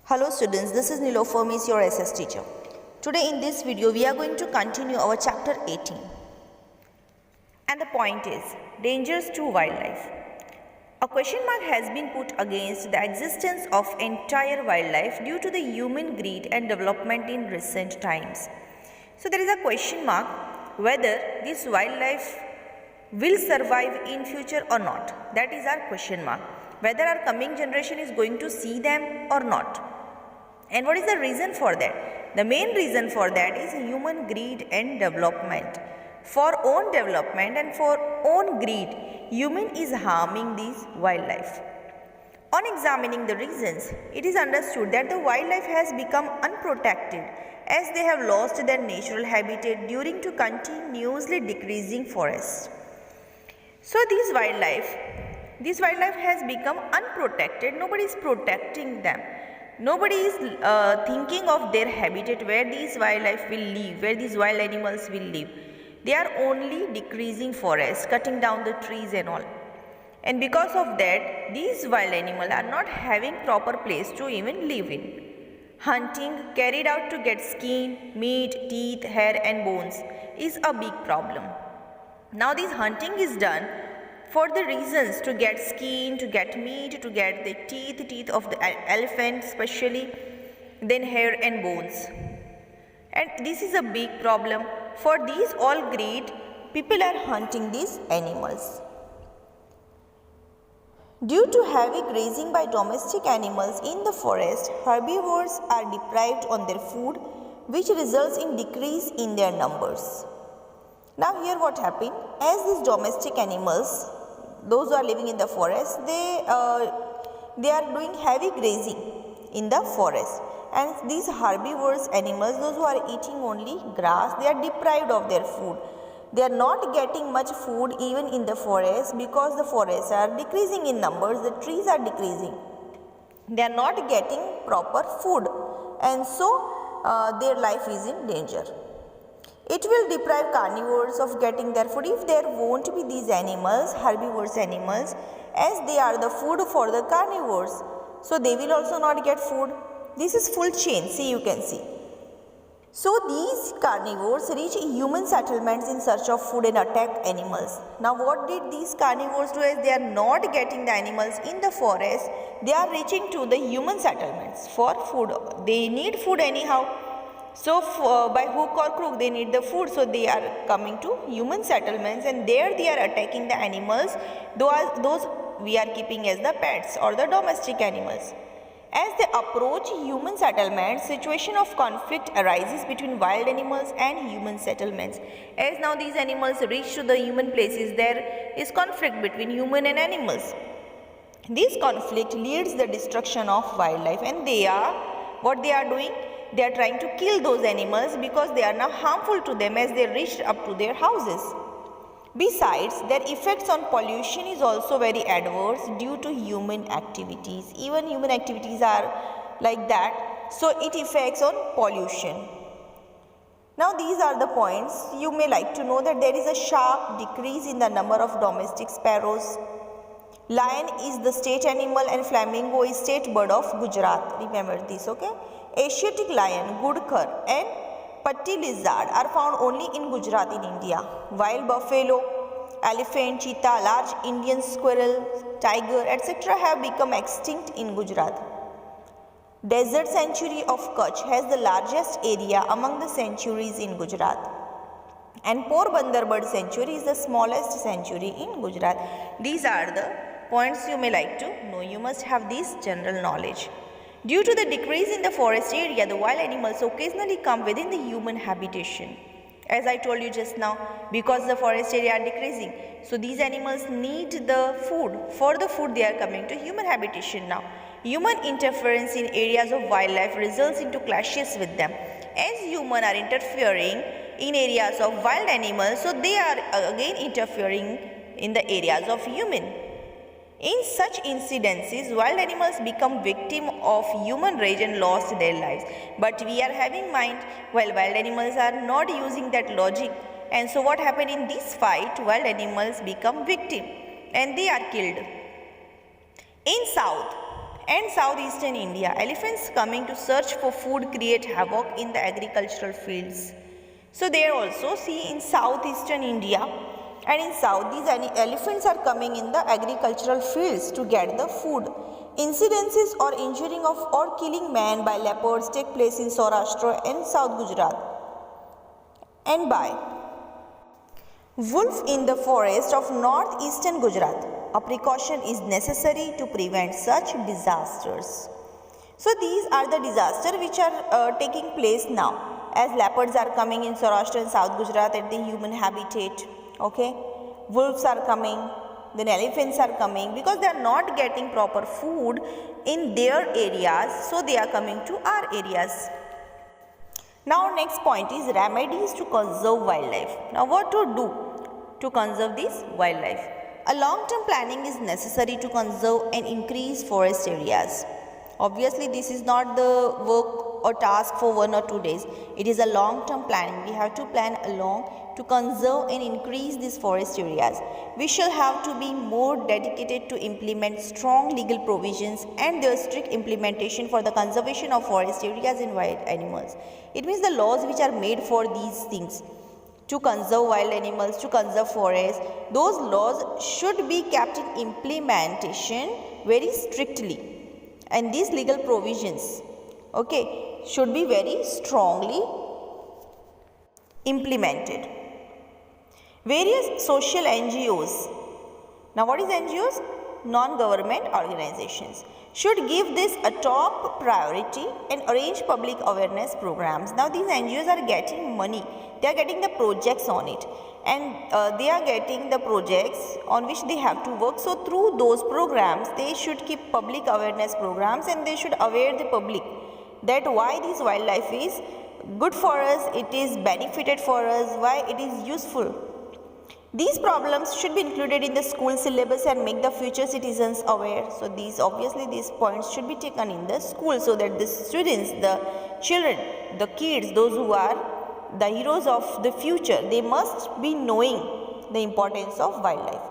Hello students, this is Nilofer, Miss your SS teacher. Today in this video we are going to continue our chapter 18. And the point is, dangers to wildlife. A question mark has been put against the existence of entire wildlife due to the human greed and development in recent times. So there is a question mark whether this wildlife will survive in future or not. That is our question mark. Whether our coming generation is going to see them or not. And what is the reason for that? The main reason for that is human greed and development. For own development and for own greed, human is harming this wildlife. On examining the reasons, it is understood that the wildlife has become unprotected as they have lost their natural habitat due to continuously decreasing forests. So this wildlife has become unprotected. Nobody is protecting them. Nobody is thinking of their habitat, where these wildlife will live, where these wild animals will live. They are only decreasing forests, cutting down the trees and all. And because of that, these wild animals are not having proper place to even live in. Hunting carried out to get skin, meat, teeth, hair and bones is a big problem. Now this hunting is done for the reasons to get skin, to get meat, to get the teeth of the elephant especially, then hair and bones. And this is a big problem. For these all greed, people are hunting these animals. Due to heavy grazing by domestic animals in the forest, herbivores are deprived on their food, which results in decrease in their numbers. Now here what happened, as these domestic animals, those who are living in the forest, they are doing heavy grazing in the forest, and these herbivorous animals, those who are eating only grass, they are deprived of their food. They are not getting much food even in the forest, because the forests are decreasing in numbers, the trees are decreasing. They are not getting proper food, and so their life is in danger. It will deprive carnivores of getting their food if there won't be these animals, herbivorous animals, as they are the food for the carnivores. So they will also not get food. This is full chain, see, you can see. So these carnivores reach human settlements in search of food and attack animals. Now what did these carnivores do? As they are not getting the animals in the forest, they are reaching to the human settlements for food. They need food anyhow. So by hook or crook they need the food, so they are coming to human settlements, and there they are attacking the animals, those we are keeping as the pets or the domestic animals. As they approach human settlements, situation of conflict arises between wild animals and human settlements. As now these animals reach to the human places, there is conflict between human and animals. This conflict leads the destruction of wildlife, and what they are doing? They are trying to kill those animals because they are now harmful to them as they reach up to their houses. Besides, their effects on pollution is also very adverse due to human activities. Even human activities are like that, so it affects on pollution. Now these are the points. You may like to know that there is a sharp decrease in the number of domestic sparrows. Lion is the state animal and flamingo is state bird of Gujarat. Remember this, okay? Asiatic lion, gudkar and patti lizard are found only in Gujarat in India, while buffalo, elephant, cheetah, large Indian squirrel, tiger, etc. have become extinct in Gujarat. Desert sanctuary of Kutch has the largest area among the sanctuaries in Gujarat, and Porbandar bird sanctuary is the smallest sanctuary in Gujarat. These are the points you may like to know. You must have this general knowledge. Due to the decrease in the forest area, the wild animals occasionally come within the human habitation. As I told you just now, because the forest area are decreasing, so these animals need the food. For the food they are coming to human habitation now. Human interference in areas of wildlife results into clashes with them. As humans are interfering in areas of wild animals, so they are again interfering in the areas of human. In such incidences, wild animals become victim of human rage and lost their lives. But we are having mind, while wild animals are not using that logic. And so what happened in this fight? Wild animals become victim and they are killed. In south, and southeastern India. Elephants coming to search for food create havoc in the agricultural fields. So there also see in southeastern India and in south these elephants are coming in the agricultural fields to get the food. Incidences or injuring of or killing man by leopards take place in Saurashtra and South Gujarat. And by wolf in the forest of northeastern Gujarat. A precaution is necessary to prevent such disasters. So these are the disasters which are taking place now, as leopards are coming in Saurashtra and South Gujarat at the human habitat. Okay, wolves are coming, then elephants are coming because they are not getting proper food in their areas, so they are coming to our areas. Now next point is remedies to conserve wildlife. Now what to do to conserve this wildlife? A long-term planning is necessary to conserve and increase forest areas. Obviously this is not the work or task for 1 or 2 days. It is a long-term planning. We have to plan along to conserve and increase these forest areas. We shall have to be more dedicated to implement strong legal provisions and their strict implementation for the conservation of forest areas and wild animals. It means the laws which are made for these things, to conserve wild animals, to conserve forests, those laws should be kept in implementation very strictly. And these legal provisions, okay, should be very strongly implemented. Various social NGOs. Now what is NGOs? Non-government organizations should give this a top priority and arrange public awareness programs. Now these NGOs are getting money. They are getting the projects on it, and they are getting the projects on which they have to work. So through those programs they should keep public awareness programs, and they should aware the public that why this wildlife is good for us, it is benefited for us, why it is useful. These problems should be included in the school syllabus and make the future citizens aware. So these points should be taken in the school, so that the students, the children, the kids, those who are the heroes of the future, they must be knowing the importance of wildlife.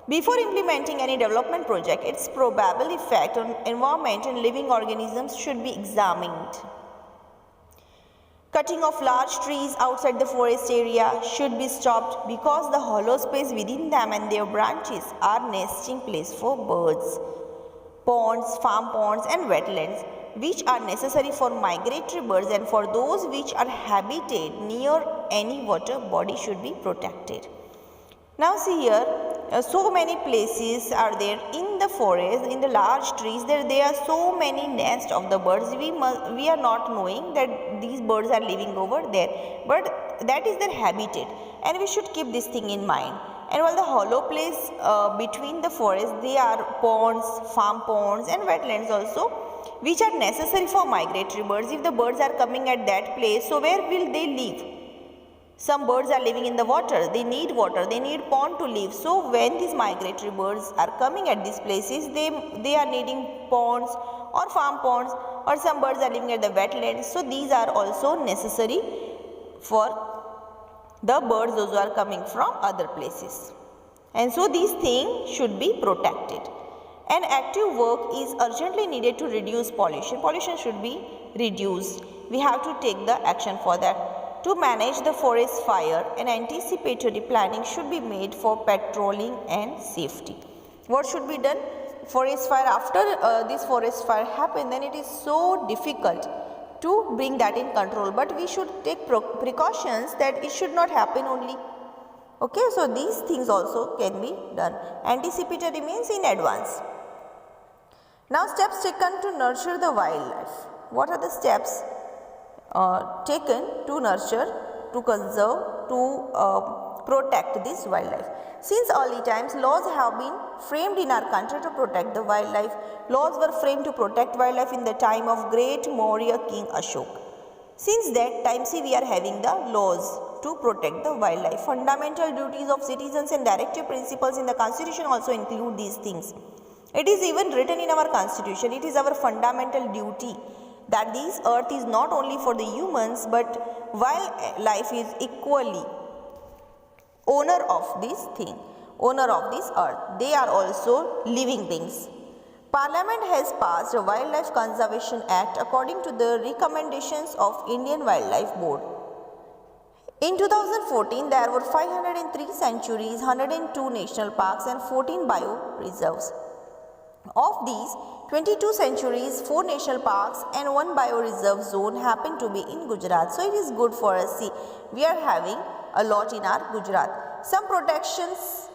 Before implementing any development project, its probable effect on environment and living organisms should be examined. Cutting of large trees outside the forest area should be stopped because the hollow space within them and their branches are nesting place for birds. Ponds, farm ponds and wetlands, which are necessary for migratory birds and for those which are habited near any water body, should be protected. Now see here, so many places are there in the forest, in the large trees, there are so many nests of the birds. We are not knowing that these birds are living over there, but that is their habitat, and we should keep this thing in mind. And while the hollow place between the forest, they are ponds, farm ponds and wetlands also, which are necessary for migratory birds. If the birds are coming at that place, so where will they live? Some birds are living in the water, they need pond to live. So when these migratory birds are coming at these places, they are needing ponds or farm ponds, or some birds are living at the wetlands. So these are also necessary for the birds those who are coming from other places. And so these things should be protected. An active work is urgently needed to reduce pollution. Pollution should be reduced. We have to take the action for that. To manage the forest fire, an anticipatory planning should be made for patrolling and safety. What should be done? Forest fire, after this forest fire happened, then it is so difficult to bring that in control. But we should take precautions that it should not happen only. Okay, so these things also can be done. Anticipatory means in advance. Now steps taken to nurture the wildlife. What are the steps taken to nurture, to conserve, to protect this wildlife? Since early times, laws have been framed in our country to protect the wildlife. Laws were framed to protect wildlife in the time of great Maurya king Ashoka. Since that time, see, we are having the laws to protect the wildlife. Fundamental duties of citizens and directive principles in the constitution also include these things. It is even written in our constitution. It is our fundamental duty that this earth is not only for the humans, but wildlife is equally owner of this thing, owner of this earth. They are also living beings. Parliament has passed a Wildlife Conservation Act according to the recommendations of Indian Wildlife Board. In 2014, there were 503 sanctuaries, 102 national parks and 14 bioreserves. Of these, 22 sanctuaries, 4 national parks and 1 bioreserve zone happen to be in Gujarat. So it is good for us. See, we are having a lot in our Gujarat. Some protections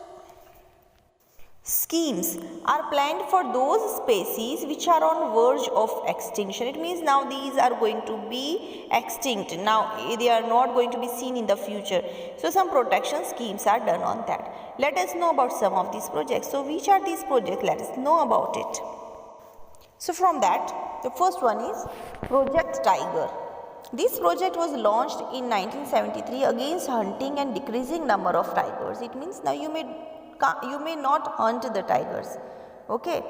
schemes are planned for those species which are on verge of extinction. It means now these are going to be extinct. Now they are not going to be seen in the future. So some protection schemes are done on that. Let us know about some of these projects. So which are these projects? Let us know about it. So from that, the first one is Project Tiger. This project was launched in 1973 against hunting and decreasing number of tigers. It means now you may not hunt the tigers. Okay,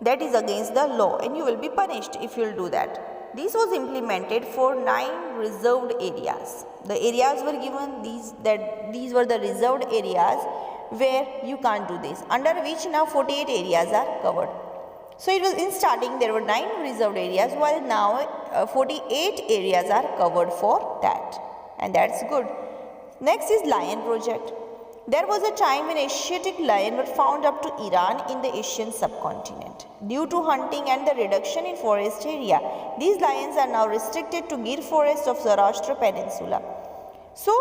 that is against the law and you will be punished if you will do that. This was implemented for 9 reserved areas. The areas were given, these were the reserved areas where you can't do this, under which now 48 areas are covered. So it was in starting there were 9 reserved areas, while now 48 areas are covered for that, and that's good. Next is Lion Project. There was a time when Asiatic lion were found up to Iran in the Asian subcontinent. Due to hunting and the reduction in forest area, these lions are now restricted to Gir forest of Saurashtra Peninsula. So,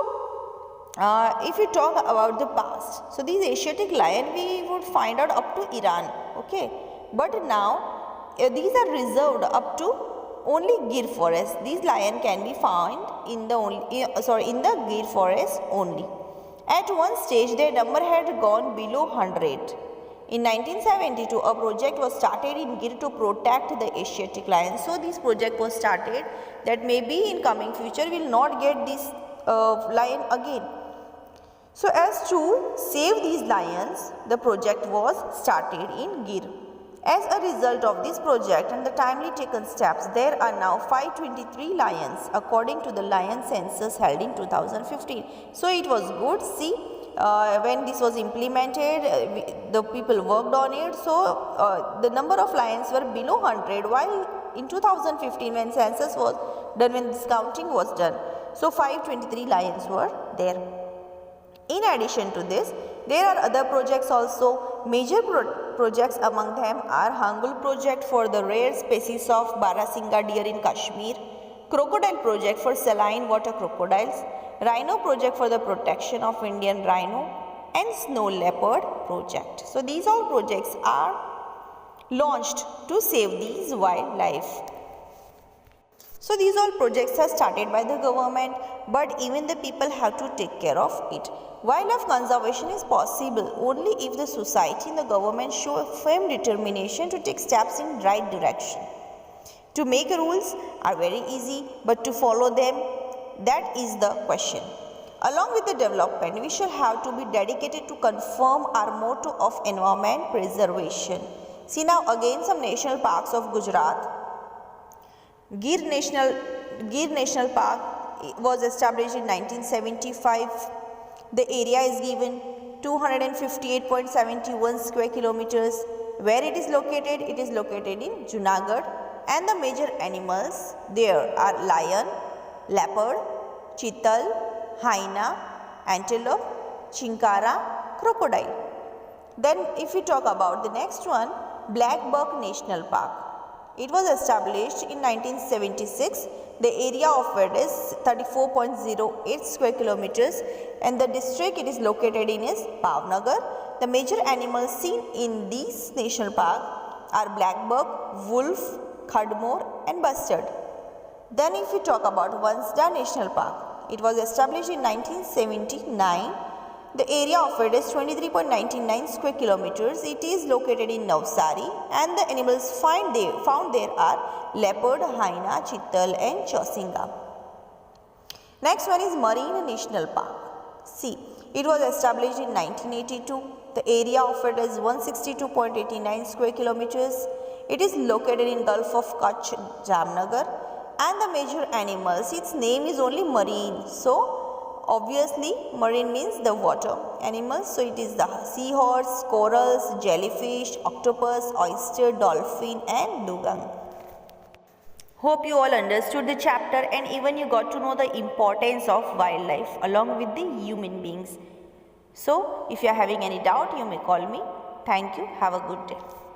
if we talk about the past, so these Asiatic lion we would find out up to Iran, okay, but now these are reserved up to only Gir forest. These lion can be found in the Gir forest only. At one stage, their number had gone below 100. In 1972, a project was started in Gir to protect the Asiatic lion. So, this project was started that maybe in coming future we will not get this lion again. So, as to save these lions, the project was started in Gir. As a result of this project and the timely taken steps, there are now 523 lions according to the lion census held in 2015. So it was good. See, when this was implemented, the people worked on it. So the number of lions were below 100, while in 2015 when census was done, when this counting was done, so 523 lions were there. In addition to this, there are other projects also. Major projects among them are Hangul project for the rare species of Barasingha deer in Kashmir, Crocodile project for saline water crocodiles, Rhino project for the protection of Indian rhino, and Snow leopard project. So these all projects are launched to save these wildlife. So these all projects are started by the government, but even the people have to take care of it. Wildlife conservation is possible only if the society and the government show a firm determination to take steps in right direction. To make rules are very easy, but to follow them, that is the question. Along with the development, we shall have to be dedicated to confirm our motto of environment preservation. See now again some national parks of Gujarat. Gir National Park was established in 1975. The area is given 258.71 square kilometers. Where it is located? It is located in Junagadh, and the major animals there are lion, leopard, chital, hyena, antelope, chinkara, crocodile. Then if we talk about the next one, Black Buck National Park. It was established in 1976. The area of it is 34.08 square kilometers, and the district it is located in is Bhavnagar. The major animals seen in this national park are black buck, wolf, khadmor and bustard. Then if we talk about Vansda National Park, it was established in 1979. The area of it is 23.99 square kilometers. It is located in Navsari, and the animals found there are leopard, hyena, chital and chosinga. Next one is Marine National Park. See, it was established in 1982. The area of it is 162.89 square kilometers. It is located in Gulf of Kutch, Jamnagar, and the major animals, its name is only marine. So, obviously marine means the water animals, so it is the seahorse, corals, jellyfish, octopus, oyster, dolphin and dugong. Hope you all understood the chapter and even you got to know the importance of wildlife along with the human beings. So if you are having any doubt, you may call me. Thank you. Have a good day.